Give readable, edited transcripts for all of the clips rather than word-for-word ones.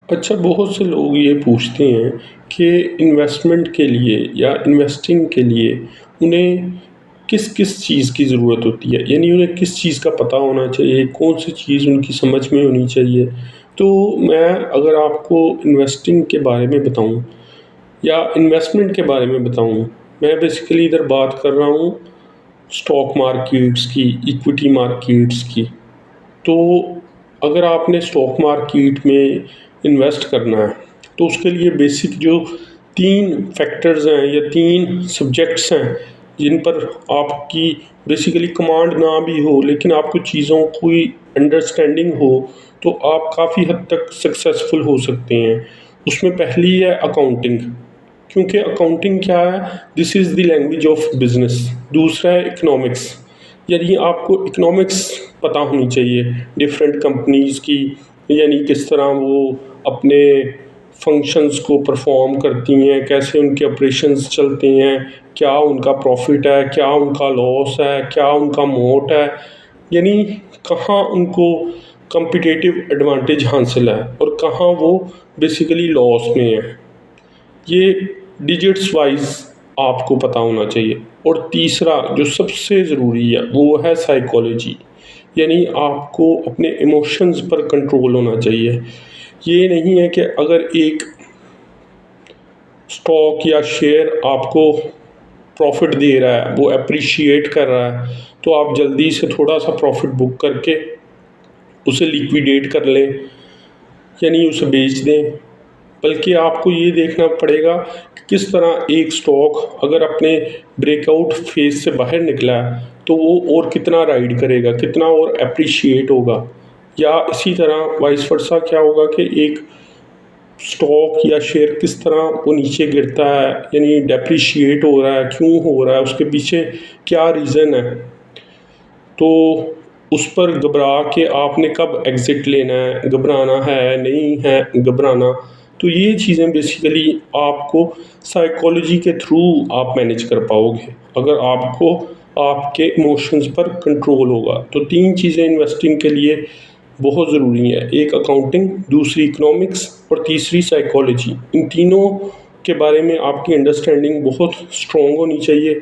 अच्छा, बहुत से लोग ये पूछते हैं कि इन्वेस्टमेंट के लिए या इन्वेस्टिंग के लिए उन्हें किस-किस चीज़ की ज़रूरत होती है? यानी उन्हें किस चीज़ का पता होना चाहिए, कौन-सी चीज़ उनकी समझ में होनी चाहिए? तो मैं अगर आपको इन्वेस्टिंग के बारे में बताऊँ या इन्वेस्टमेंट के बारे में बताऊँ, मैं बेसिकली इधर बात कर रहा हूँ स्टॉक मार्केट्स की, इक्विटी मार्केट्स की। तो अगर आपने स्टॉक मार्केट में इन्वेस्ट करना है, तो उसके लिए बेसिक जो 3 फैक्टर्स हैं या 3 सब्जेक्ट्स हैं, जिन पर आपकी बेसिकली कमांड ना भी हो, लेकिन आपको चीज़ों की अंडरस्टैंडिंग हो, तो आप काफ़ी हद तक सक्सेसफुल हो सकते हैं। उसमें पहली है अकाउंटिंग, क्योंकि अकाउंटिंग क्या है, this is the language of business. दूसरा है इकोनॉमिक्स, यानी आपको इकोनॉमिक्स पता होनी चाहिए डिफरेंट कंपनीज़ की, यानी किस तरह वो अपने फंक्शंस को परफॉर्म करती हैं, कैसे उनके ऑपरेशंस चलते हैं, क्या उनका प्रॉफिट है, क्या उनका लॉस है, क्या उनका मोट है, यानी कहाँ उनको कम्पिटिटिव एडवांटेज हासिल है और कहाँ वो बेसिकली लॉस में है। ये डिजिट्स वाइज आपको पता होना चाहिए। और तीसरा जो सबसे ज़रूरी है वो है साइकोलॉजी, यानी आपको अपने इमोशंस पर कंट्रोल होना चाहिए। ये नहीं है कि अगर एक स्टॉक या शेयर आपको प्रॉफिट दे रहा है, वो एप्रिशिएट कर रहा है, तो आप जल्दी से थोड़ा सा प्रॉफिट बुक करके उसे लिक्विडेट कर लें, यानी उसे बेच दें। बल्कि आपको ये देखना पड़ेगा कि किस तरह एक स्टॉक अगर अपने ब्रेकआउट फेज से बाहर निकला है, तो वो और कितना राइड करेगा, कितना और एप्रिशिएट होगा। या इसी तरह वाइस वर्सा क्या होगा कि एक स्टॉक या शेयर किस तरह वो नीचे गिरता है, यानी डेप्रिशिएट हो रहा है, क्यों हो रहा है, उसके पीछे क्या रीज़न है। तो उस पर घबरा के आपने कब एग्ज़िट लेना है, घबराना है, नहीं है घबराना। तो ये चीज़ें बेसिकली आपको साइकोलॉजी के थ्रू आप मैनेज कर पाओगे, अगर आपको आपके इमोशंस पर कंट्रोल होगा। तो 3 चीज़ें इन्वेस्टिंग के लिए बहुत ज़रूरी है, एक अकाउंटिंग, दूसरी इकोनॉमिक्स और तीसरी साइकोलॉजी। इन तीनों के बारे में आपकी अंडरस्टैंडिंग बहुत स्ट्रॉन्ग होनी चाहिए,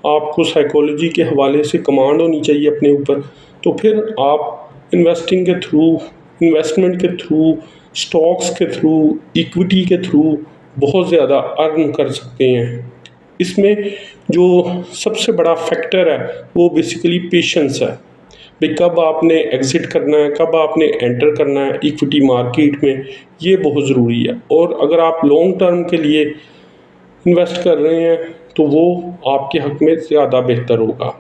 आपको साइकोलॉजी के हवाले से कमांड होनी चाहिए अपने ऊपर। तो फिर आप इन्वेस्टिंग के थ्रू, इन्वेस्टमेंट के थ्रू, स्टॉक्स के थ्रू, इक्विटी के थ्रू बहुत ज़्यादा अर्न कर सकते हैं। इसमें जो सबसे बड़ा फैक्टर है वो बेसिकली पेशेंस है। भाई कब आपने एग्ज़िट करना है, कब आपने एंटर करना है इक्विटी मार्केट में, ये बहुत ज़रूरी है। और अगर आप लॉन्ग टर्म के लिए इन्वेस्ट कर रहे हैं, तो वो आपके हक़ में ज़्यादा बेहतर होगा।